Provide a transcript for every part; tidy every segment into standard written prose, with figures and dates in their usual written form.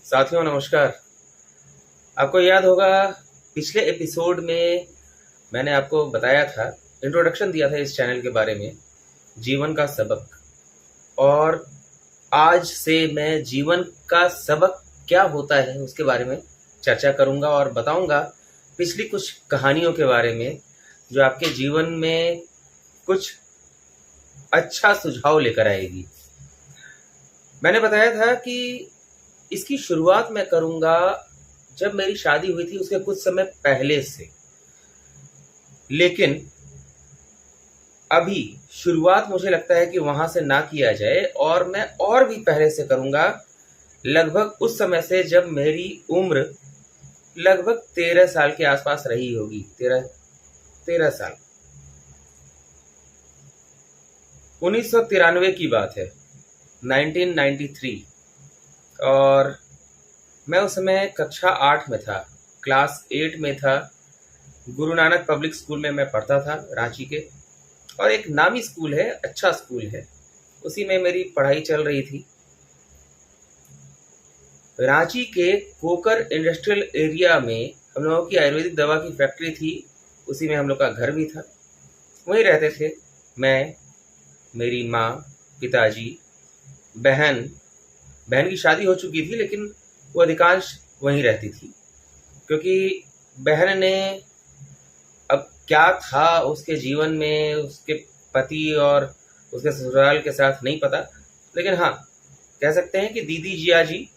साथियों नमस्कार। आपको याद होगा पिछले एपिसोड में मैंने आपको बताया था, इंट्रोडक्शन दिया था इस चैनल के बारे में, जीवन का सबक। और आज से मैं जीवन का सबक क्या होता है उसके बारे में चर्चा करूंगा और बताऊंगा पिछली कुछ कहानियों के बारे में जो आपके जीवन में कुछ अच्छा सुझाव लेकर आएगी। मैंने बताया था कि इसकी शुरुआत मैं करूंगा जब मेरी शादी हुई थी उसके कुछ समय पहले से, लेकिन अभी शुरुआत मुझे लगता है कि वहां से ना किया जाए और मैं और भी पहले से करूंगा, लगभग उस समय से जब मेरी उम्र लगभग 13 साल के आसपास रही होगी। 13 साल, 1993 की बात है, 1993। और मैं उस समय कक्षा 8 में था, क्लास 8 में था। गुरु नानक पब्लिक स्कूल में मैं पढ़ता था, रांची के, और एक नामी स्कूल है, अच्छा स्कूल है, उसी में मेरी पढ़ाई चल रही थी। रांची के कोकर इंडस्ट्रियल एरिया में हम लोगों की आयुर्वेदिक दवा की फैक्ट्री थी, उसी में हम लोग का घर भी था, वहीं रहते थे। मैं, मेरी माँ, पिताजी, बहन की शादी हो चुकी थी लेकिन वो अधिकांश वहीं रहती थी, क्योंकि बहन ने, अब क्या था उसके जीवन में उसके पति और उसके ससुराल के साथ नहीं पता, लेकिन हाँ कह सकते हैं कि दीदी जिया जी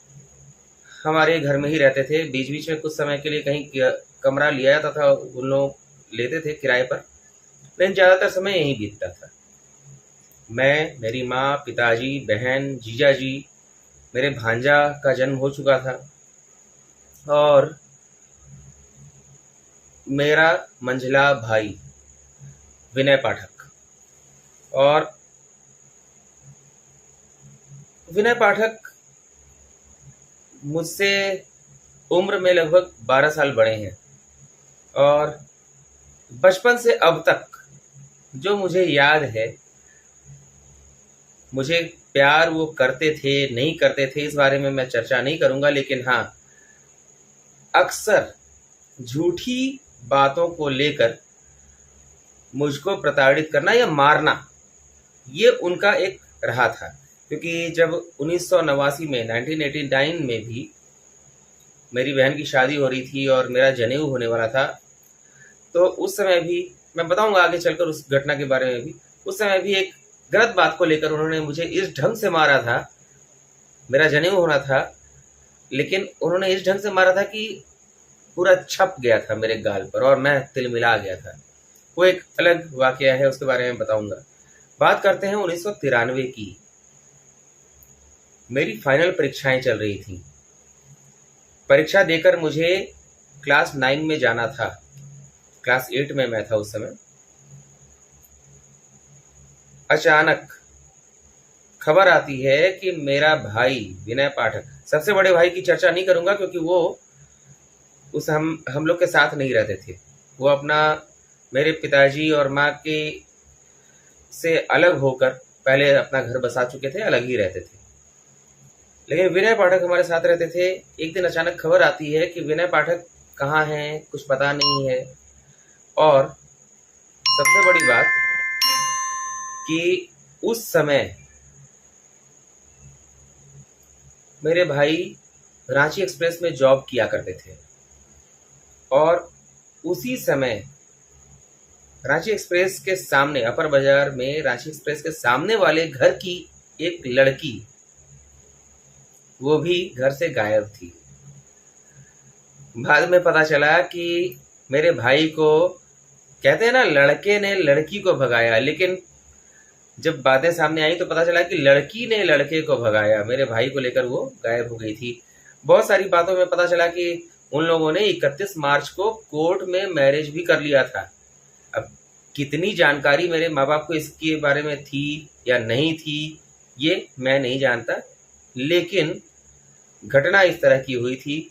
हमारे घर में ही रहते थे। बीच बीच में कुछ समय के लिए कहीं कमरा लिया था उन लोग लेते थे किराए पर, लेकिन ज़्यादातर समय यहीं बीतता था। मैं, मेरी माँ, पिताजी, बहन, जीजा जी, मेरे भांजा का जन्म हो चुका था और मेरा मंझला भाई विनय पाठक। और विनय पाठक मुझसे उम्र में लगभग 12 साल बड़े हैं और बचपन से अब तक जो मुझे याद है, मुझे प्यार वो करते थे नहीं करते थे इस बारे में मैं चर्चा नहीं करूंगा, लेकिन हाँ अक्सर झूठी बातों को लेकर मुझको प्रताड़ित करना या मारना, ये उनका एक रहा था। क्योंकि जब 1989 में 1989 में भी मेरी बहन की शादी हो रही थी और मेरा जनेऊ होने वाला था, तो उस समय भी मैं बताऊंगा आगे चलकर उस घटना के बारे में भी, उस समय भी एक गलत बात को लेकर उन्होंने मुझे इस ढंग से मारा था। मेरा जनेऊ होना था लेकिन उन्होंने इस ढंग से मारा था कि पूरा छप गया था मेरे गाल पर और मैं तिलमिला गया था। वो एक अलग वाकया है, उसके बारे में बताऊंगा। बात करते हैं 1993 की। मेरी फाइनल परीक्षाएं चल रही थी। परीक्षा देकर मुझे क्लास 9 में जाना था, क्लास 8 में मैं था उस समय। अचानक खबर आती है कि मेरा भाई विनय पाठक, सबसे बड़े भाई की चर्चा नहीं करूंगा क्योंकि वो उस हम लोग के साथ नहीं रहते थे, वो अपना मेरे पिताजी और माँ के से अलग होकर पहले अपना घर बसा चुके थे, अलग ही रहते थे। लेकिन विनय पाठक हमारे साथ रहते थे। एक दिन अचानक खबर आती है कि विनय पाठक कहाँ हैं, कुछ पता नहीं है। और सबसे बड़ी बात कि उस समय मेरे भाई रांची एक्सप्रेस में जॉब किया करते थे और उसी समय रांची एक्सप्रेस के सामने, अपर बाजार में रांची एक्सप्रेस के सामने वाले घर की एक लड़की, वो भी घर से गायब थी। बाद में पता चला कि मेरे भाई को, कहते हैं ना लड़के ने लड़की को भगाया, लेकिन जब बातें सामने आई तो पता चला कि लड़की ने लड़के को भगाया। मेरे भाई को लेकर वो गायब हो गई थी। बहुत सारी बातों में पता चला कि उन लोगों ने 31 मार्च को कोर्ट में मैरिज भी कर लिया था। अब कितनी जानकारी मेरे माँ बाप को इसके बारे में थी या नहीं थी ये मैं नहीं जानता, लेकिन घटना इस तरह की हुई थी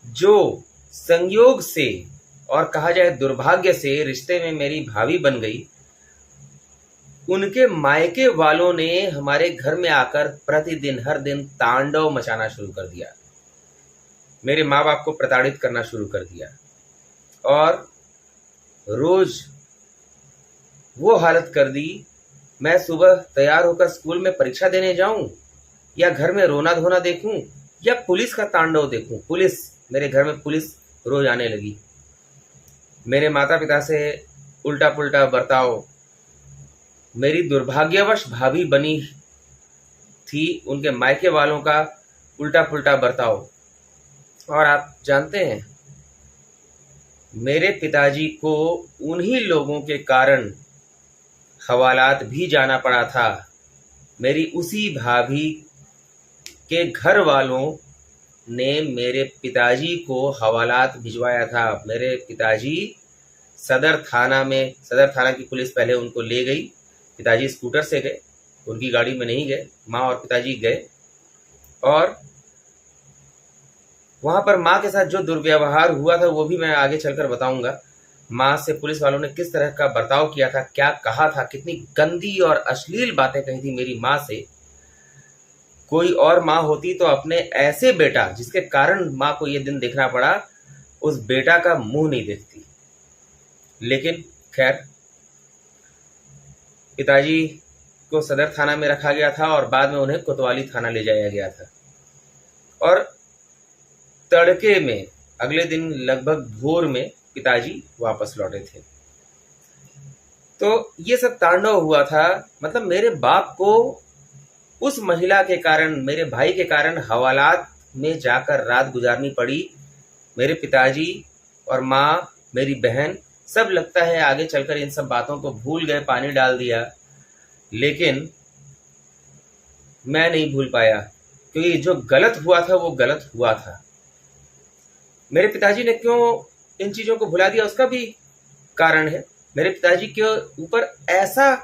जो संयोग से और कहा जाए दुर्भाग्य से रिश्ते में मेरी भाभी बन गई। उनके मायके वालों ने हमारे घर में आकर प्रतिदिन हर दिन तांडव मचाना शुरू कर दिया। मेरे माँ बाप को प्रताड़ित करना शुरू कर दिया और रोज वो हालत कर दी, मैं सुबह तैयार होकर स्कूल में परीक्षा देने जाऊं या घर में रोना धोना देखूं या पुलिस का तांडव देखूं। पुलिस, मेरे घर में पुलिस रोज आने लगी। मेरे माता पिता से उल्टा पुल्टा बर्ताव, मेरी दुर्भाग्यवश भाभी बनी थी, उनके मायके वालों का उल्टा पुल्टा बर्ताव। और आप जानते हैं, मेरे पिताजी को उन्हीं लोगों के कारण हवालात भी जाना पड़ा था। मेरी उसी भाभी के घर वालों ने मेरे पिताजी को हवालात भिजवाया था। मेरे पिताजी सदर थाना की पुलिस पहले उनको ले गई। पिताजी स्कूटर से गए, उनकी गाड़ी में नहीं गए। माँ और पिताजी गए और वहां पर माँ के साथ जो दुर्व्यवहार हुआ था वो भी मैं आगे चलकर बताऊंगा। माँ से पुलिस वालों ने किस तरह का बर्ताव किया था, क्या कहा था, कितनी गंदी और अश्लील बातें कही थी मेरी माँ से। कोई और माँ होती तो अपने ऐसे बेटा, जिसके कारण माँ को ये दिन देखना पड़ा, उस बेटा का मुंह नहीं देखती। लेकिन खैर, पिताजी को सदर थाना में रखा गया था और बाद में उन्हें कोतवाली थाना ले जाया गया था। और तड़के में अगले दिन लगभग भोर में पिताजी वापस लौटे थे। तो ये सब तांडव हुआ था। मतलब मेरे बाप को उस महिला के कारण, मेरे भाई के कारण हवालात में जाकर रात गुजारनी पड़ी। मेरे पिताजी और माँ, मेरी बहन, सब लगता है आगे चलकर इन सब बातों को भूल गए, पानी डाल दिया। लेकिन मैं नहीं भूल पाया, क्योंकि जो गलत हुआ था वो गलत हुआ था। मेरे पिताजी ने क्यों इन चीजों को भुला दिया, उसका भी कारण है। मेरे पिताजी के ऊपर ऐसा,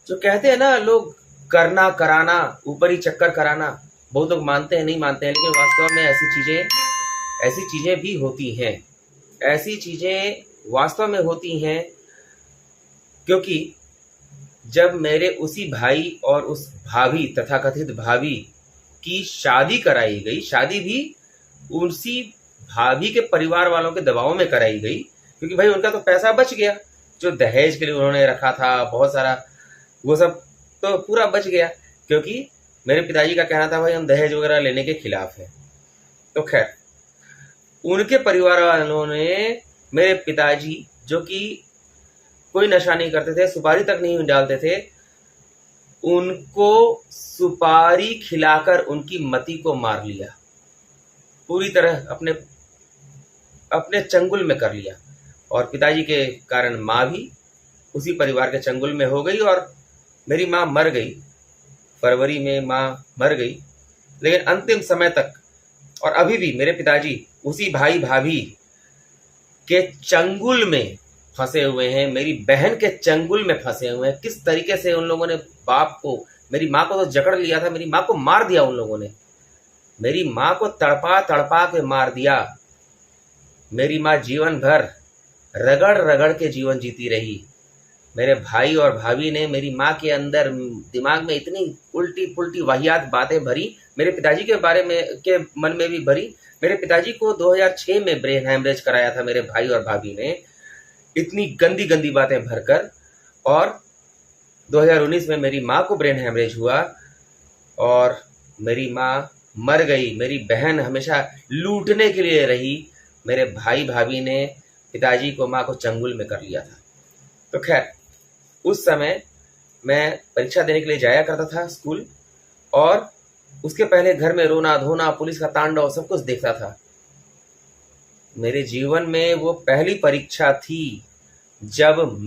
जो कहते हैं ना लोग, करना कराना, ऊपरी चक्कर कराना, बहुत लोग मानते हैं, नहीं मानते हैं, लेकिन वास्तव में ऐसी चीजें भी होती हैं। ऐसी चीजें वास्तव में होती हैं, क्योंकि जब मेरे उसी भाई और उस भाभी, तथाकथित भाभी की शादी कराई गई, शादी भी उसी भाभी के परिवार वालों के दबाव में कराई गई, क्योंकि भाई उनका तो पैसा बच गया, जो दहेज के लिए उन्होंने रखा था बहुत सारा, वो सब तो पूरा बच गया। क्योंकि मेरे पिताजी का कहना था भाई हम दहेज वगैरह लेने के खिलाफ हैं। तो खैर, उनके परिवार वालों ने मेरे पिताजी, जो कि कोई नशा नहीं करते थे, सुपारी तक नहीं डालते थे, उनको सुपारी खिलाकर उनकी मति को मार लिया, पूरी तरह अपने चंगुल में कर लिया। और पिताजी के कारण माँ भी उसी परिवार के चंगुल में हो गई और मेरी माँ मर गई। फरवरी में माँ मर गई, लेकिन अंतिम समय तक और अभी भी मेरे पिताजी उसी भाई भाभी के चंगुल में फंसे हुए हैं, मेरी बहन के चंगुल में फंसे हुए हैं। किस तरीके से उन लोगों ने बाप को, मेरी माँ को तो जकड़ लिया था, मेरी माँ को मार दिया उन लोगों ने, मेरी माँ को तड़पा तड़पा के मार दिया। मेरी माँ जीवन भर रगड़ रगड़ के जीवन जीती रही। मेरे भाई और भाभी ने मेरी माँ के अंदर दिमाग में इतनी उल्टी पुल्टी वाहियात बातें भरी, मेरे पिताजी के बारे में के मन में भी भरी। मेरे पिताजी को 2006 में ब्रेन हैमरेज कराया था मेरे भाई और भाभी ने, इतनी गंदी गंदी बातें भरकर। और 2019 में मेरी माँ को ब्रेन हैमरेज हुआ और मेरी माँ मर गई। मेरी बहन हमेशा लूटने के लिए रही। मेरे भाई भाभी ने पिताजी को, माँ को चंगुल में कर लिया था। तो खैर, उस समय मैं परीक्षा देने के लिए जाया करता था स्कूल, और उसके पहले घर में रोना धोना, पुलिस का तांडव, सब कुछ देखता था। मेरे जीवन में वो पहली परीक्षा थी जब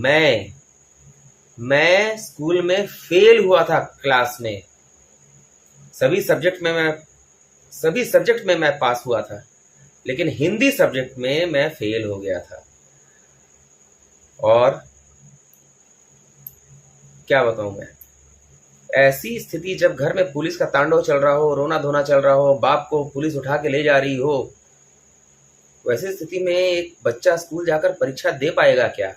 मैं स्कूल में फेल हुआ था क्लास में। सभी सब्जेक्ट में मैं पास हुआ था, लेकिन हिंदी सब्जेक्ट में मैं फेल हो गया था। और क्या बताऊं मैं, ऐसी स्थिति जब घर में पुलिस का तांडव चल रहा हो, रोना धोना चल रहा हो, बाप को पुलिस उठा के ले जा रही हो, वैसी स्थिति में एक बच्चा स्कूल जाकर परीक्षा दे पाएगा क्या?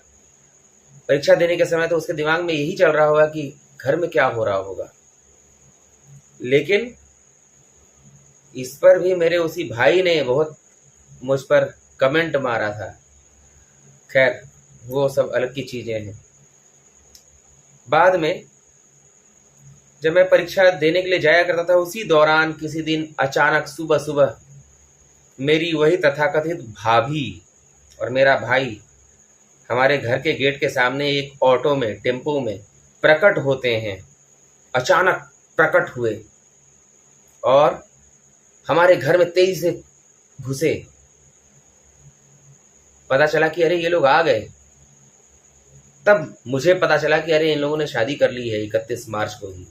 परीक्षा देने के समय तो उसके दिमाग में यही चल रहा होगा कि घर में क्या हो रहा होगा। लेकिन इस पर भी मेरे उसी भाई ने बहुत मुझ पर कमेंट मारा था। खैर, वो सब अलग की चीज़ें हैं। बाद में जब मैं परीक्षा देने के लिए जाया करता था, उसी दौरान किसी दिन अचानक सुबह सुबह मेरी वही तथाकथित भाभी और मेरा भाई हमारे घर के गेट के सामने एक ऑटो में, टेम्पो में प्रकट होते हैं। अचानक प्रकट हुए और हमारे घर में तेजी से घुसे। पता चला कि अरे ये लोग आ गए। तब मुझे पता चला कि अरे इन लोगों ने शादी कर ली है 31 मार्च को ही।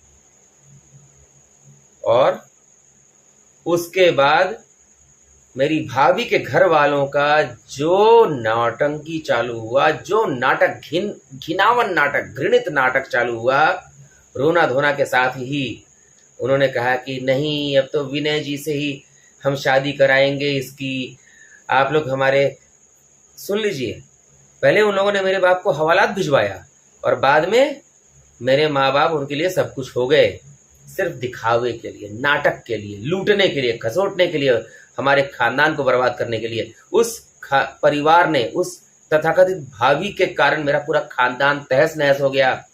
और उसके बाद मेरी भाभी के घर वालों का जो नौटंकी चालू हुआ, जो नाटक, घिनावन नाटक, घृणित नाटक चालू हुआ, रोना धोना के साथ ही उन्होंने कहा कि नहीं, अब तो विनय जी से ही हम शादी कराएंगे इसकी। आप लोग हमारे सुन लीजिए, पहले उन लोगों ने मेरे बाप को हवालात भिजवाया और बाद में मेरे माँ बाप उनके लिए सब कुछ हो गए, सिर्फ दिखावे के लिए, नाटक के लिए, लूटने के लिए, खसोटने के लिए, हमारे खानदान को बर्बाद करने के लिए। उस परिवार ने, उस तथाकथित भाभी के कारण मेरा पूरा खानदान तहस नहस हो गया।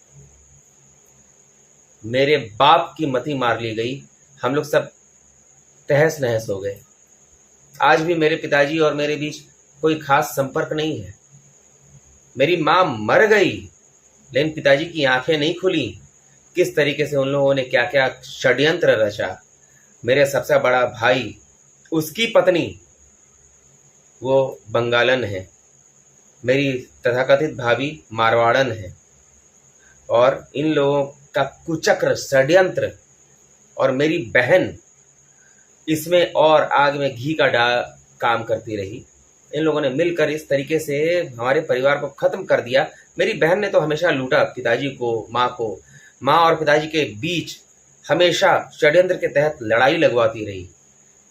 मेरे बाप की मति मार ली गई, हम लोग सब तहस नहस हो गए। आज भी मेरे पिताजी और मेरे बीच कोई खास संपर्क नहीं है। मेरी माँ मर गई लेकिन पिताजी की आंखें नहीं खुली। किस तरीके से उन लोगों ने क्या क्या षड्यंत्र रचा। मेरे सबसे बड़ा भाई, उसकी पत्नी वो बंगालन है, मेरी तथाकथित भाभी मारवाड़न है, और इन लोगों का कुचक्र, षड्यंत्र, और मेरी बहन इसमें और आग में घी का काम करती रही। इन लोगों ने मिलकर इस तरीके से हमारे परिवार को खत्म कर दिया। मेरी बहन ने तो हमेशा लूटा पिताजी को, माँ को। माँ और पिताजी के बीच हमेशा षड्यंत्र के तहत लड़ाई लगवाती रही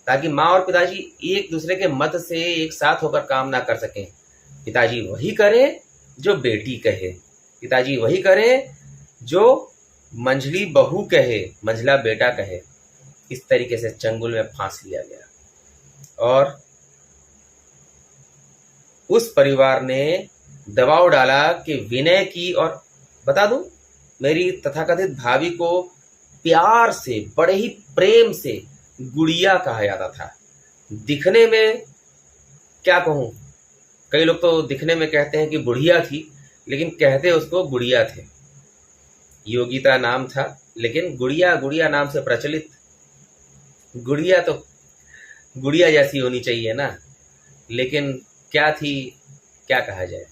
ताकि माँ और पिताजी एक दूसरे के मत से एक साथ होकर काम ना कर सकें। पिताजी वही करे जो बेटी कहे, पिताजी वही करे जो मंझली बहू कहे, मंझला बेटा कहे। इस तरीके से चंगुल में फांस लिया गया और उस परिवार ने दबाव डाला कि विनय की, और बता दूं, मेरी तथाकथित भाभी को प्यार से, बड़े ही प्रेम से गुड़िया कहा जाता था। दिखने में क्या कहूं, कई लोग तो दिखने में कहते हैं कि बुढ़िया थी, लेकिन कहते उसको गुड़िया थे। योगिता नाम था लेकिन गुड़िया गुड़िया नाम से प्रचलित। गुड़िया तो गुड़िया जैसी होनी चाहिए ना, लेकिन क्या थी, क्या कहा जाए।